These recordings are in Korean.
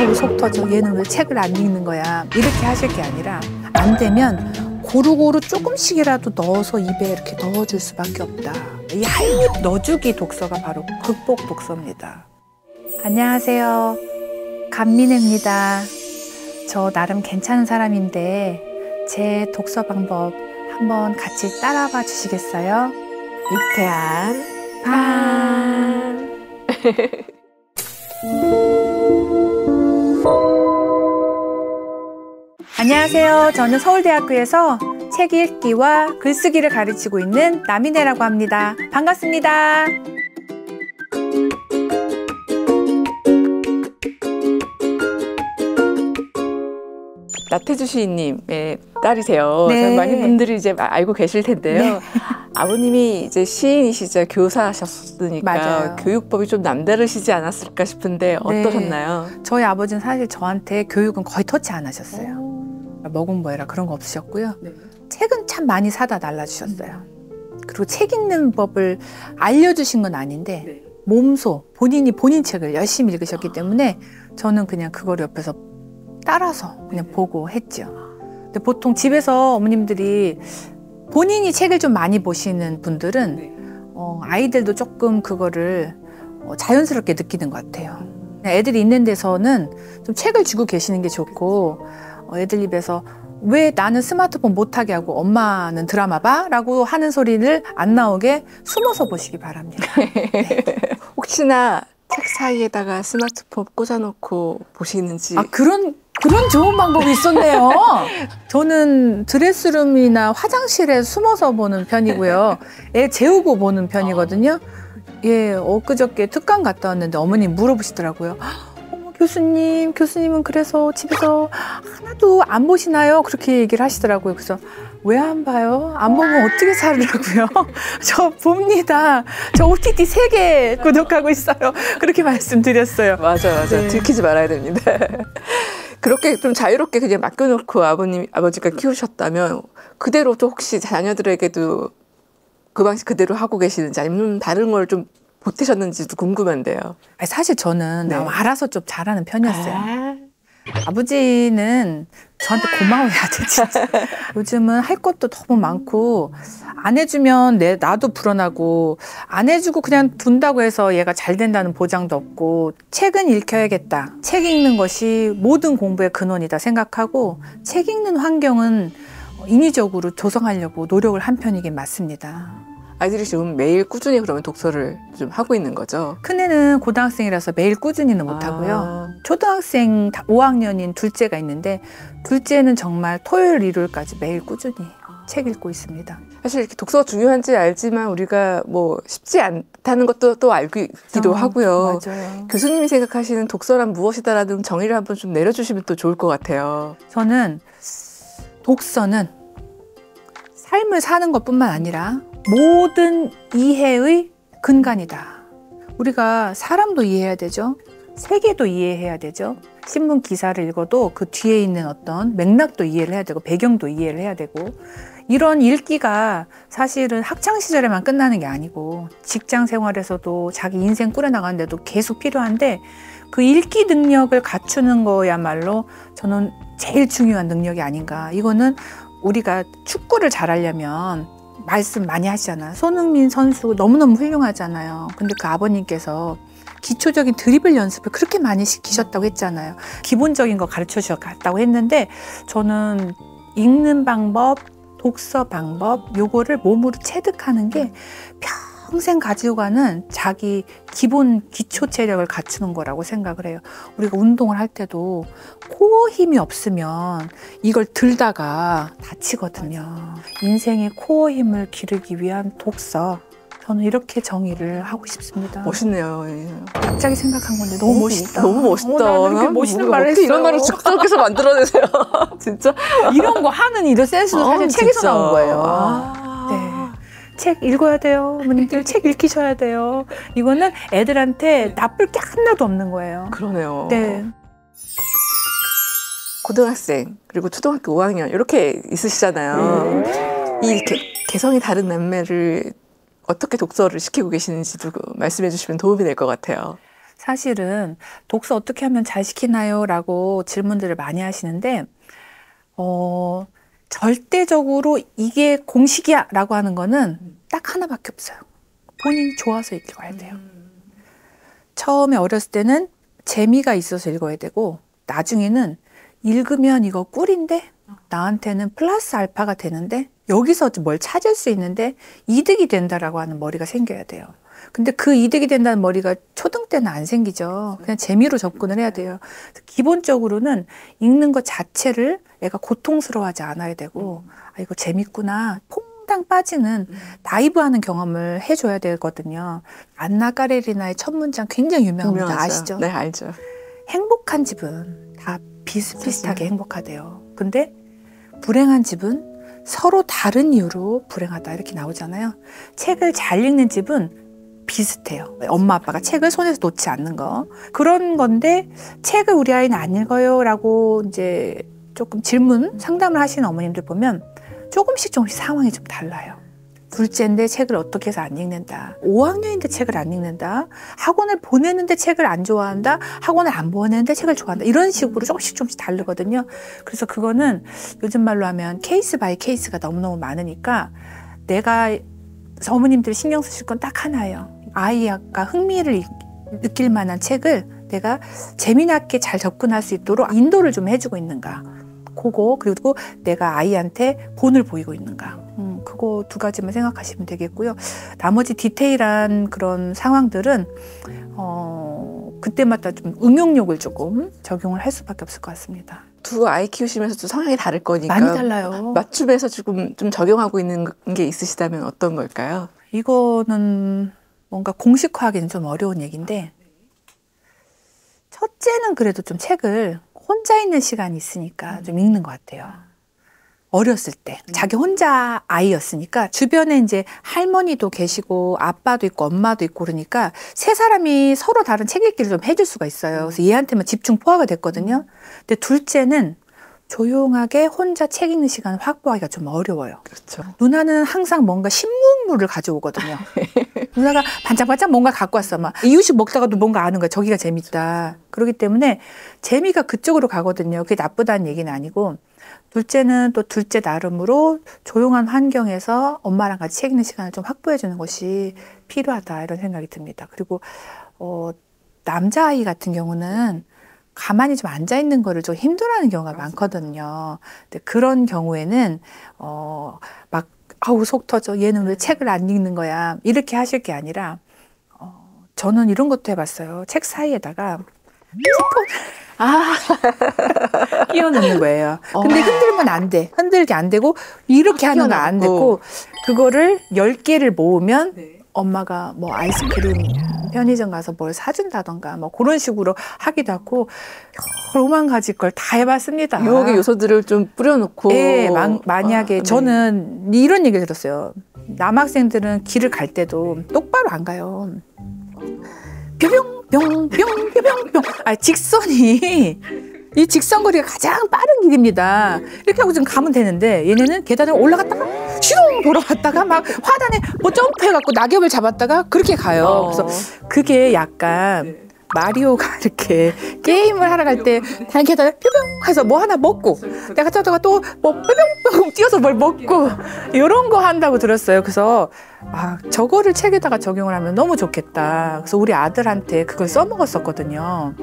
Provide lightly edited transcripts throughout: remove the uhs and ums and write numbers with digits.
아우 속 터져. 얘는 왜 책을 안 읽는 거야. 이렇게 하실 게 아니라 안 되면 고루고루 조금씩이라도 넣어서 입에 이렇게 넣어줄 수밖에 없다. 이 한 입 넣어주기 독서가 바로 극복 독서입니다. 안녕하세요. 감민혜입니다. 저 나름 괜찮은 사람인데 제 독서 방법 한번 같이 따라봐 주시겠어요? 유쾌한 밤. 안녕하세요. 저는 서울대학교에서 책 읽기와 글쓰기를 가르치고 있는 남인혜라고 합니다. 반갑습니다. 나태주 시인님의 딸이세요. 네. 많은 분들이 이제 알고 계실 텐데요. 네. 아버님이 이제 시인이시자 교사하셨으니까 맞아요. 교육법이 좀 남다르시지 않았을까 싶은데 어떠셨나요? 네. 저희 아버지는 사실 저한테 교육은 거의 터치 안 하셨어요. 뭐 공부해라 그런 거 없으셨고요. 네. 책은 참 많이 사다 날라주셨어요. 그리고 책 읽는 법을 알려주신 건 아닌데 네. 몸소 본인 책을 열심히 읽으셨기 때문에 저는 그냥 그걸 옆에서 따라서 그냥 보고 했죠. 근데 보통 집에서 어머님들이 본인이 책을 좀 많이 보시는 분들은 네. 아이들도 조금 그거를 자연스럽게 느끼는 것 같아요. 애들이 있는 데서는 좀 책을 주고 계시는 게 좋고 애들 입에서 왜 나는 스마트폰 못하게 하고 엄마는 드라마 봐? 라고 하는 소리를 안 나오게 숨어서 보시기 바랍니다. 네. 혹시나 책 사이에다가 스마트폰 꽂아놓고 보시는지. 아, 그런 좋은 방법이 있었네요. 저는 드레스룸이나 화장실에 숨어서 보는 편이고요. 애 재우고 보는 편이거든요. 예, 엊그저께 특강 갔다 왔는데 어머님 물어보시더라고요. 교수님은 그래서 집에서 하나도 안 보시나요? 그렇게 얘기를 하시더라고요. 그래서 왜 안 봐요? 안 보면 어떻게 살으라고요? 저 봅니다. 저 OTT 3개 구독하고 있어요. 그렇게 말씀드렸어요. 맞아. 네. 들키지 말아야 됩니다. 그렇게 좀 자유롭게 그냥 맡겨놓고 아버지가 키우셨다면 그대로 또 혹시 자녀들에게도 그 방식 그대로 하고 계시는지 아니면 다른 걸 좀 보태셨는지도 궁금한데요. 사실 저는 네. 알아서 좀 잘하는 편이었어요. 아버지는 저한테 고마워해야 돼, 진짜. 요즘은 할 것도 너무 많고 안 해주면 나도 불안하고 안 해주고 그냥 둔다고 해서 얘가 잘 된다는 보장도 없고 책은 읽혀야겠다. 책 읽는 것이 모든 공부의 근원이다 생각하고 책 읽는 환경은 인위적으로 조성하려고 노력을 한 편이긴 맞습니다. 아이들이 지금 매일 꾸준히 그러면 독서를 좀 하고 있는 거죠? 큰애는 고등학생이라서 매일 꾸준히는 못하고요. 초등학생 5학년인 둘째가 있는데 둘째는 정말 토요일, 일요일까지 매일 꾸준히 책 읽고 있습니다. 사실 이렇게 독서가 중요한지 알지만 우리가 뭐 쉽지 않다는 것도 또 알기도 하고요. 맞아요. 교수님이 생각하시는 독서란 무엇이다라는 정의를 한번 좀 내려주시면 또 좋을 것 같아요. 저는 독서는 삶을 사는 것뿐만 아니라 모든 이해의 근간이다. 우리가 사람도 이해해야 되죠. 세계도 이해해야 되죠. 신문 기사를 읽어도 그 뒤에 있는 어떤 맥락도 이해를 해야 되고 배경도 이해를 해야 되고 이런 읽기가 사실은 학창 시절에만 끝나는 게 아니고 직장 생활에서도 자기 인생 꾸려나가는 데도 계속 필요한데 그 읽기 능력을 갖추는 거야말로 저는 제일 중요한 능력이 아닌가. 이거는 우리가 축구를 잘하려면 말씀 많이 하시잖아요. 손흥민 선수 너무너무 훌륭하잖아요. 근데 그 아버님께서 기초적인 드리블 연습을 그렇게 많이 시키셨다고 했잖아요. 기본적인 거 가르쳐 주셨다고 했는데 저는 읽는 방법, 독서 방법 요거를 몸으로 체득하는 게 평생 가지고 가는 자기 기본 기초 체력을 갖추는 거라고 생각을 해요. 우리가 운동을 할 때도 코어 힘이 없으면 이걸 들다가 다치거든요. 인생의 코어 힘을 기르기 위한 독서. 저는 이렇게 정의를 하고 싶습니다. 멋있네요. 갑자기 생각한 건데 너무 멋있다. 너무 멋있다. 이렇게 멋있는 말을 했어요. 이런 말을 적절해서 만들어내세요. 진짜. 이런 거 하는 이런 센스도 사실 책에서 진짜. 나온 거예요. 네. 책 읽어야 돼요. 어머님들 책 읽히셔야 돼요. 이거는 애들한테 나쁠 게 하나도 없는 거예요. 그러네요. 네. 고등학생 그리고 초등학교 5학년 이렇게 있으시잖아요. 이 개성이 다른 남매를 어떻게 독서를 시키고 계시는지도 말씀해 주시면 도움이 될 것 같아요. 사실은 독서 어떻게 하면 잘 시키나요? 라고 질문들을 많이 하시는데 절대적으로 이게 공식이야 라고 하는 거는 딱 하나밖에 없어요. 본인이 좋아서 읽어야 돼요. 처음에 어렸을 때는 재미가 있어서 읽어야 되고 나중에는 읽으면 이거 꿀인데 나한테는 플러스 알파가 되는데 여기서 뭘 찾을 수 있는데 이득이 된다라고 하는 머리가 생겨야 돼요. 근데 그 이득이 된다는 머리가 초등 때는 안 생기죠. 그냥 재미로 접근을 해야 돼요. 기본적으로는 읽는 것 자체를 애가 고통스러워하지 않아야 되고 아 이거 재밌구나 퐁당 빠지는 나이브하는 경험을 해줘야 되거든요. 안나 까레리나의 첫 문장 굉장히 유명합니다. 유명하죠. 아시죠? 네, 알죠. 행복한 집은 다 비슷비슷하게 행복하대요. 근데 불행한 집은 서로 다른 이유로 불행하다 이렇게 나오잖아요. 책을 잘 읽는 집은 비슷해요. 엄마 아빠가 책을 손에서 놓지 않는 거 그런 건데 책을 우리 아이는 안 읽어요 라고 이제 조금 질문 상담을 하시는 어머님들 보면 조금씩 상황이 좀 달라요. 둘째인데 책을 어떻게 해서 안 읽는다. 5학년인데 책을 안 읽는다. 학원을 보내는데 책을 안 좋아한다. 학원을 안 보내는데 책을 좋아한다. 이런 식으로 조금씩 다르거든요. 그래서 그거는 요즘 말로 하면 케이스 바이 케이스가 너무너무 많으니까 내가 어머님들이 신경 쓰실 건 딱 하나예요. 아이가 흥미를 느낄 만한 책을 내가 재미나게 잘 접근할 수 있도록 인도를 좀 해주고 있는가. 그거 그리고 내가 아이한테 본을 보이고 있는가. 그거 두 가지만 생각하시면 되겠고요. 나머지 디테일한 그런 상황들은 그때마다 좀 응용력을 조금 적용을 할 수밖에 없을 것 같습니다. 두 아이 키우시면서도 성향이 다를 거니까 많이 달라요. 맞춤해서 좀 적용하고 있는 게 있으시다면 어떤 걸까요? 이거는 뭔가 공식화하기는 좀 어려운 얘기인데 첫째는 그래도 좀 책을 혼자 있는 시간이 있으니까 좀 읽는 것 같아요. 어렸을 때 자기 혼자 아이였으니까 주변에 이제 할머니도 계시고 아빠도 있고 엄마도 있고 그러니까 세 사람이 서로 다른 책 읽기를 좀 해줄 수가 있어요. 그래서 얘한테만 집중 포화가 됐거든요. 근데 둘째는 조용하게 혼자 책 읽는 시간을 확보하기가 좀 어려워요. 그렇죠. 누나는 항상 뭔가 신문물을 가져오거든요. 누나가 반짝반짝 뭔가 갖고 왔어. 막 이유식 먹다가도 뭔가 아는 거야. 저기가 재밌다. 그렇기 때문에 재미가 그쪽으로 가거든요. 그게 나쁘다는 얘기는 아니고 둘째는 또 둘째 나름으로 조용한 환경에서 엄마랑 같이 책 읽는 시간을 좀 확보해 주는 것이 필요하다 이런 생각이 듭니다. 그리고 남자아이 같은 경우는 가만히 좀 앉아 있는 거를 좀 힘들어하는 경우가 많거든요. 근데 그런 경우에는 막 아우 속 터져 얘는 왜 책을 안 읽는 거야 이렇게 하실 게 아니라 저는 이런 것도 해봤어요. 책 사이에다가 끼워 넣는 거예요. 근데 흔들면 안 돼. 흔들기 안 되고 이렇게 하는 거 안 되고 그거를 10개를 모으면 엄마가 뭐 아이스크림 편의점 가서 뭘 사준다던가 뭐 그런 식으로 하기도 하고 로만 가지 걸 다 해봤습니다. 유혹의 요소들을 좀 뿌려놓고. 네, 만약에 저는 이런 얘기를 들었어요. 남학생들은 길을 갈 때도 똑바로 안 가요. 뿅뿅뿅뿅뿅뿅. 직선이 이 직선거리가 가장 빠른 길입니다. 이렇게 하고 좀 가면 되는데 얘네는 계단을 올라갔다가 슈동 돌아왔다가 막 화단에 뭐 점프해갖고 낙엽을 잡았다가 그렇게 가요. 그래서 그게 약간 마리오가 이렇게 게임을 하러 갈 때 다른 계단을 뿅뿅 해서 뭐 하나 먹고 내가 찾다가 또 뭐 뿅뿅뿅 뛰어서 뭘 먹고 이런 거 한다고 들었어요. 그래서 저거를 책에다가 적용을 하면 너무 좋겠다. 그래서 우리 아들한테 그걸 써먹었었거든요.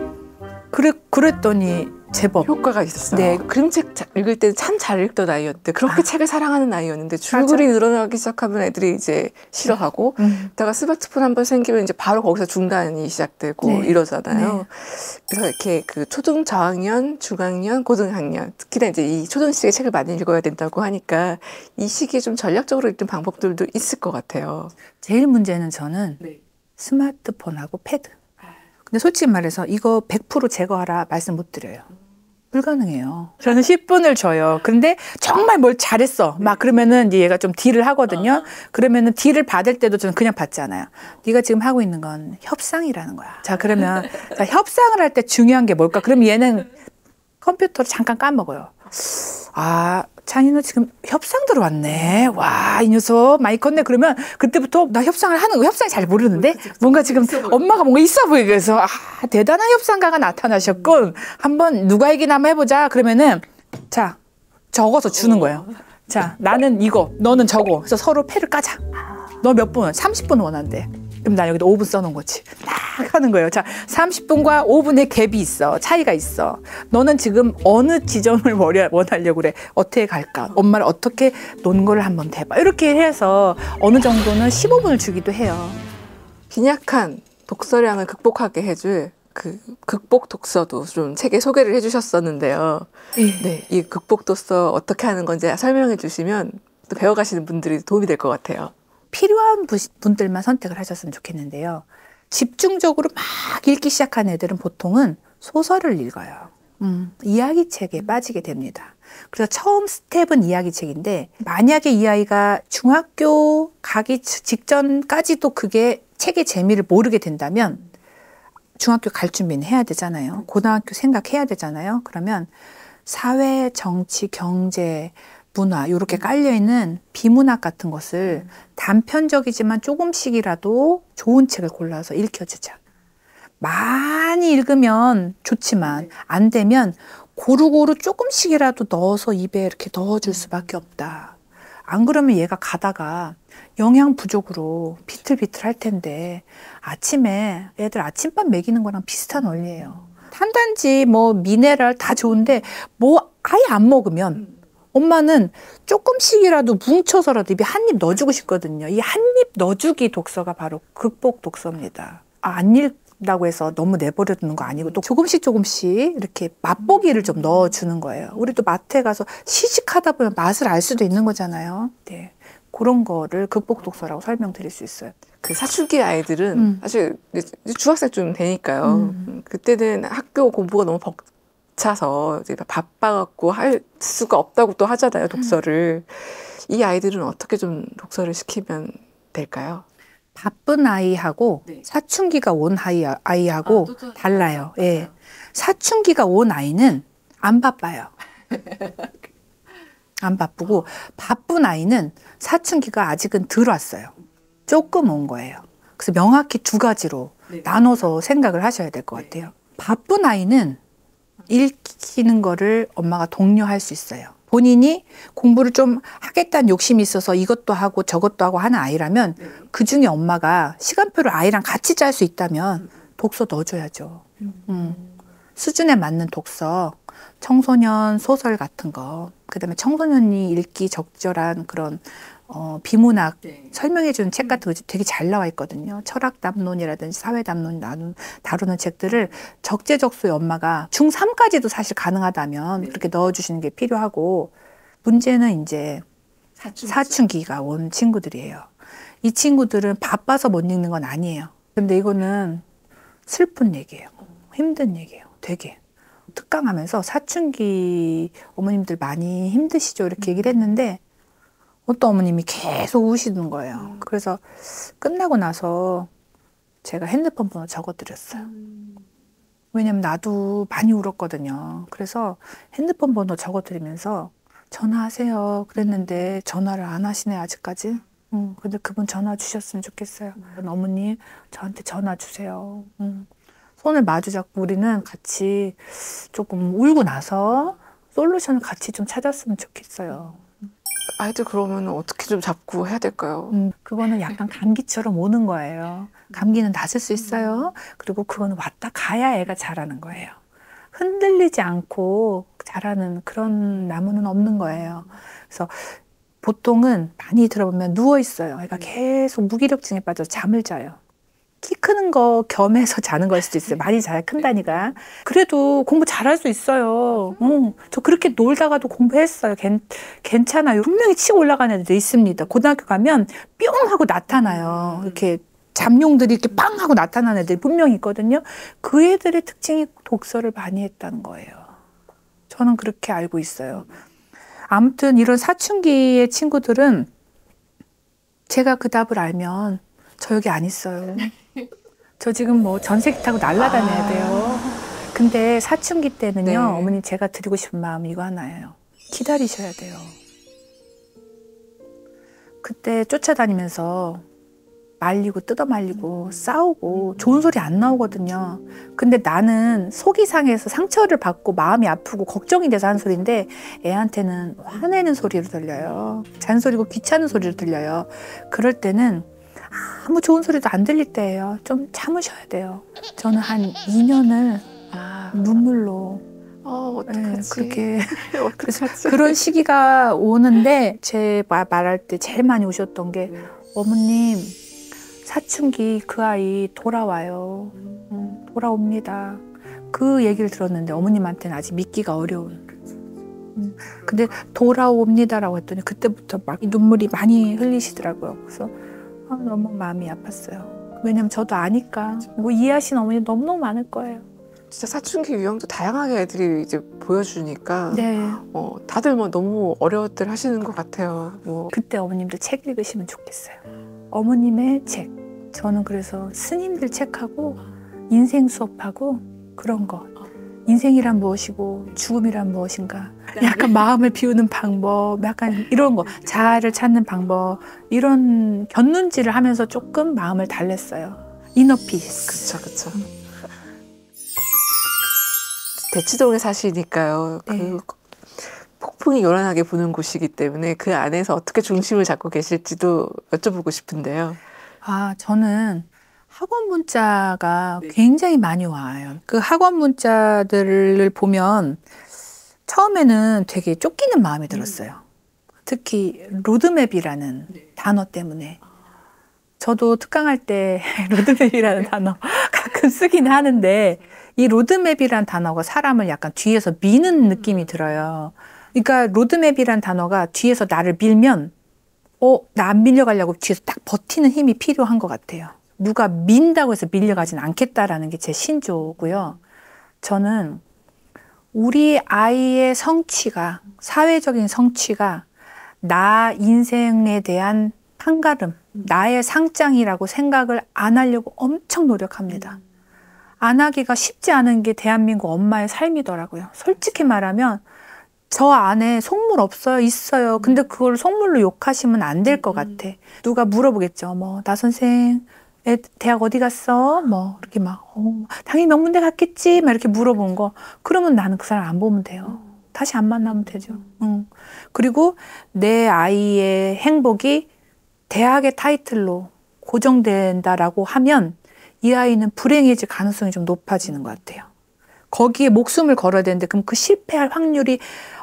그랬더니 제법 효과가 있었어요. 네. 그림책 읽을 때 참 잘 읽던 아이였는데 그렇게 책을 사랑하는 아이였는데 줄글이 늘어나기 시작하면 애들이 이제 싫어하고 다가 스마트폰 한번 생기면 이제 바로 거기서 중단이 시작되고 이러잖아요. 네. 그래서 이렇게 그 초등 저학년, 중학년, 고등학년 특히나 이제 이 초등 시기에 책을 많이 읽어야 된다고 하니까 이 시기에 좀 전략적으로 읽는 방법들도 있을 것 같아요. 제일 문제는 저는 스마트폰하고 패드. 근데 솔직히 말해서 이거 100% 제거하라 말씀 못 드려요. 불가능해요. 저는 10분을 줘요. 근데 정말 뭘 잘했어. 막 그러면은 이제 얘가 좀 딜을 하거든요. 그러면은 딜을 받을 때도 저는 그냥 받지 않아요. 네가 지금 하고 있는 건 협상이라는 거야. 자, 그러면 자, 협상을 할 때 중요한 게 뭘까? 그럼 얘는 컴퓨터를 잠깐 까먹어요. 자니 너 지금 협상 들어왔네. 와, 이 녀석 많이 컸네. 그러면 그때부터 나 협상을 하는 거 협상이 잘 모르는데 뭔가 지금 엄마가 뭔가 있어 보이게 그래서 아, 대단한 협상가가 나타나셨군. 한번 누가 얘기나 한번 해보자. 그러면은 자, 적어서 주는 거예요. 자, 나는 이거, 너는 저거. 그래서 서로 패를 까자. 너 몇 분? 30분 원한대. 그럼 나 여기다 5분 써놓은 거지. 딱 하는 거예요. 자, 30분과 5분의 갭이 있어. 차이가 있어. 너는 지금 어느 지점을 원하려고 그래. 어떻게 갈까? 엄마를 어떻게 논거를 한번 대봐. 이렇게 해서 어느 정도는 15분을 주기도 해요. 빈약한 독서량을 극복하게 해줄 그 극복 독서도 좀 책에 소개를 해주셨었는데요. 네, 이 극복 독서 어떻게 하는 건지 설명해 주시면 또 배워가시는 분들이 도움이 될 것 같아요. 필요한 분들만 선택을 하셨으면 좋겠는데요. 집중적으로 막 읽기 시작한 애들은 보통은 소설을 읽어요. 이야기책에 빠지게 됩니다. 그래서 처음 스텝은 이야기책인데 만약에 이 아이가 중학교 가기 직전까지도 그게 책의 재미를 모르게 된다면 중학교 갈 준비는 해야 되잖아요. 고등학교 생각해야 되잖아요. 그러면 사회, 정치, 경제, 문화 이렇게 깔려있는 비문학 같은 것을 단편적이지만 조금씩이라도 좋은 책을 골라서 읽혀주자. 많이 읽으면 좋지만 안 되면 고루고루 조금씩이라도 넣어서 입에 이렇게 넣어줄 수밖에 없다. 안 그러면 얘가 가다가 영양 부족으로 비틀비틀 할 텐데 아침에 애들 아침밥 먹이는 거랑 비슷한 원리예요. 탄단지 뭐 미네랄 다 좋은데 뭐 아예 안 먹으면 엄마는 조금씩이라도 뭉쳐서라도 입에 한 입 넣어주고 싶거든요. 이 한 입 넣어주기 독서가 바로 극복 독서입니다. 안 읽다고 해서 너무 내버려 두는 거 아니고 또 조금씩 이렇게 맛보기를 좀 넣어주는 거예요. 우리도 마트에 가서 시식하다 보면 맛을 알 수도 있는 거잖아요. 네. 그런 거를 극복 독서라고 설명드릴 수 있어요. 그 사춘기 아이들은 사실 중학생쯤 되니까요. 그때는 학교 공부가 너무 벅차서 이제 바빠갖고 할 수가 없다고 또 하잖아요, 독서를. 이 아이들은 어떻게 좀 독서를 시키면 될까요? 바쁜 아이하고 사춘기가 온 아이하고 달라요. 예. 사춘기가 온 아이는 안 바빠요. 안 바쁘고 바쁜 아이는 사춘기가 아직은 덜 왔어요. 조금 온 거예요. 그래서 명확히 두 가지로 나눠서 생각을 하셔야 될 것 같아요. 바쁜 아이는 읽히는 거를 엄마가 독려할 수 있어요. 본인이 공부를 좀 하겠다는 욕심이 있어서 이것도 하고 저것도 하고 하는 아이라면 그중에 엄마가 시간표를 아이랑 같이 짤 수 있다면 독서 넣어줘야죠. 수준에 맞는 독서, 청소년 소설 같은 거, 그다음에 청소년이 읽기 적절한 그런 비문학 설명해주는 책 같은 거 되게 잘 나와 있거든요. 철학 담론이라든지 사회 담론 다루는 책들을 적재적소에 엄마가 중3까지도 사실 가능하다면 그렇게 넣어주시는 게 필요하고, 문제는 이제 사춘기가 온 친구들이에요. 이 친구들은 바빠서 못 읽는 건 아니에요. 근데 이거는 슬픈 얘기예요. 힘든 얘기예요. 되게. 특강하면서 사춘기 어머님들 많이 힘드시죠? 이렇게 얘기를 했는데 어떤 어머님이 계속 우시는 거예요. 그래서 끝나고 나서 제가 핸드폰 번호 적어드렸어요. 왜냐면 나도 많이 울었거든요. 그래서 핸드폰 번호 적어드리면서 전화하세요 그랬는데 전화를 안 하시네 아직까지. 근데 그분 전화 주셨으면 좋겠어요. 어머니 저한테 전화 주세요. 손을 마주 잡고 우리는 같이 조금 울고 나서 솔루션을 같이 좀 찾았으면 좋겠어요. 아이들 그러면 어떻게 좀 잡고 해야 될까요? 그거는 약간 감기처럼 오는 거예요. 감기는 낫을 수 있어요. 그리고 그거는 왔다 가야 애가 자라는 거예요. 흔들리지 않고 자라는 그런 나무는 없는 거예요. 그래서 보통은 많이 들어보면 누워 있어요. 애가 계속 무기력증에 빠져서 잠을 자요. 키 크는 거 겸해서 자는 걸 수도 있어요. 많이 자야 큰다니까. 그래도 공부 잘할 수 있어요. 저 그렇게 놀다가도 공부했어요. 괜찮아요. 분명히 치고 올라가는 애들도 있습니다. 고등학교 가면 뿅 하고 나타나요. 이렇게 잠룡들이 이렇게 빵 하고 나타나는 애들이 분명히 있거든요. 그 애들의 특징이 독서를 많이 했다는 거예요. 저는 그렇게 알고 있어요. 아무튼 이런 사춘기의 친구들은 제가 그 답을 알면 저 여기 안 있어요. 저 지금 뭐 전세기 타고 날아다녀야 돼요. 근데 사춘기 때는요, 어머니 제가 드리고 싶은 마음이 이거 하나예요. 기다리셔야 돼요. 그때 쫓아다니면서 말리고 뜯어 말리고 싸우고 좋은 소리 안 나오거든요. 근데 나는 속이 상해서 상처를 받고 마음이 아프고 걱정이 돼서 한 소리인데 애한테는 화내는 소리로 들려요. 잔소리고 귀찮은 소리로 들려요. 그럴 때는 아무 좋은 소리도 안 들릴 때예요. 좀 참으셔야 돼요. 저는 한 2년을 눈물로 어떡하지? 그렇게 어떡하지? 그런 시기가 오는데 제 말할 때 제일 많이 오셨던 게 어머님 사춘기 그 아이 돌아와요. 돌아옵니다. 그 얘기를 들었는데 어머님한테는 아직 믿기가 어려운. 근데 돌아옵니다라고 했더니 그때부터 막 눈물이 많이 흘리시더라고요. 그래서 너무 마음이 아팠어요. 왜냐면 저도 아니까 뭐 이해하시는 어머니 너무너무 많을 거예요. 진짜 사춘기 유형도 다양하게 애들이 이제 보여주니까 네. 다들 뭐 너무 어려웠들 하시는 것 같아요. 뭐. 그때 어머님들 책 읽으시면 좋겠어요. 어머님의 책. 저는 그래서 스님들 책하고 인생 수업하고 그런 거. 인생이란 무엇이고 죽음이란 무엇인가. 약간 마음을 비우는 방법, 약간 이런 거. 자아를 찾는 방법. 이런 견눈질을 하면서 조금 마음을 달랬어요. 이너피스. 그쵸. 대치동에 사시니까요. 네. 그 폭풍이 요란하게 부는 곳이기 때문에 그 안에서 어떻게 중심을 잡고 계실지도 여쭤보고 싶은데요. 저는 학원 문자가 굉장히 많이 와요. 그 학원 문자들을 보면 처음에는 되게 쫓기는 마음이 들었어요. 특히 로드맵이라는 단어 때문에. 저도 특강할 때 로드맵이라는 단어 가끔 쓰긴 하는데 이 로드맵이란 단어가 사람을 약간 뒤에서 미는 느낌이 들어요. 그러니까 로드맵이란 단어가 뒤에서 나를 밀면 나 안 밀려가려고 뒤에서 딱 버티는 힘이 필요한 것 같아요. 누가 민다고 해서 밀려가진 않겠다라는 게 제 신조고요. 저는 우리 아이의 성취가, 사회적인 성취가 나 인생에 대한 한 걸음, 나의 상장이라고 생각을 안 하려고 엄청 노력합니다. 안 하기가 쉽지 않은 게 대한민국 엄마의 삶이더라고요. 솔직히 말하면 저 안에 속물 없어요? 있어요. 근데 그걸 속물로 욕하시면 안 될 것 같아. 누가 물어보겠죠. 뭐, 나 선생, 대학 어디 갔어? 뭐, 이렇게 막, 당연히 명문대 갔겠지? 막 이렇게 물어본 거. 그러면 나는 그 사람 안 보면 돼요. 다시 안 만나면 되죠. 그리고 내 아이의 행복이 대학의 타이틀로 고정된다라고 하면 이 아이는 불행해질 가능성이 좀 높아지는 것 같아요. 거기에 목숨을 걸어야 되는데 그럼 그 실패할 확률이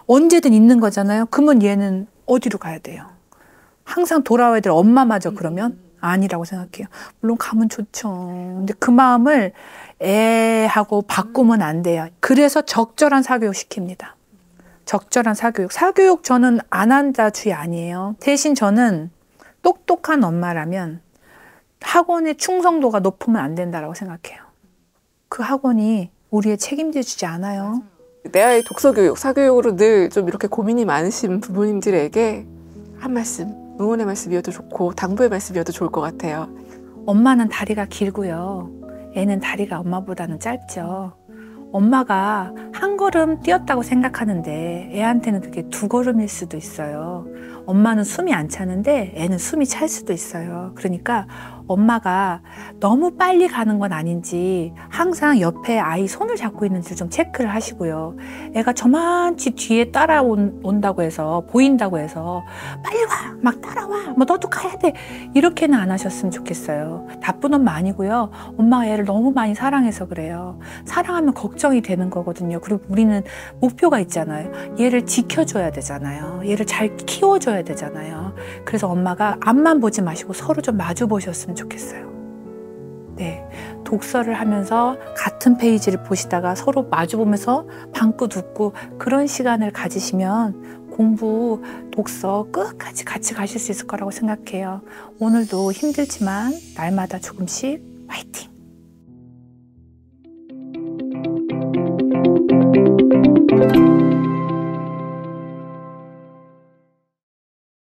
언제든 있는 거잖아요. 그러면 얘는 어디로 가야 돼요? 항상 돌아와야 될 엄마마저 그러면 아니라고 생각해요. 물론 가면 좋죠. 근데 그 마음을 하고 바꾸면 안 돼요. 그래서 적절한 사교육 시킵니다. 적절한 사교육. 사교육 저는 안 한다주의 아니에요. 대신 저는 똑똑한 엄마라면 학원의 충성도가 높으면 안 된다고 생각해요. 그 학원이 우리의 책임져 주지 않아요. 내 아이 독서교육, 사교육으로 늘 좀 이렇게 고민이 많으신 부모님들에게 한 말씀, 응원의 말씀이어도 좋고 당부의 말씀이어도 좋을 것 같아요. 엄마는 다리가 길고요. 애는 다리가 엄마보다는 짧죠. 엄마가 한 걸음 뛰었다고 생각하는데 애한테는 그게 2걸음일 수도 있어요. 엄마는 숨이 안 차는데 애는 숨이 찰 수도 있어요. 그러니까 엄마가 너무 빨리 가는 건 아닌지 항상 옆에 아이 손을 잡고 있는지 좀 체크를 하시고요. 애가 저만치 뒤에 따라온다고 해서 보인다고 해서 빨리 와! 막 따라와! 뭐 너도 가야 돼! 이렇게는 안 하셨으면 좋겠어요. 나쁜 엄마 아니고요. 엄마가 애를 너무 많이 사랑해서 그래요. 사랑하면 걱정이 되는 거거든요. 그리고 우리는 목표가 있잖아요. 얘를 지켜줘야 되잖아요. 얘를 잘 키워줘야 되잖아요. 그래서 엄마가 앞만 보지 마시고 서로 좀 마주 보셨으면 좋겠어요. 네, 독서를 하면서 같은 페이지를 보시다가 서로 마주 보면서 방긋 웃고 그런 시간을 가지시면 공부, 독서 끝까지 같이 가실 수 있을 거라고 생각해요. 오늘도 힘들지만 날마다 조금씩 화이팅!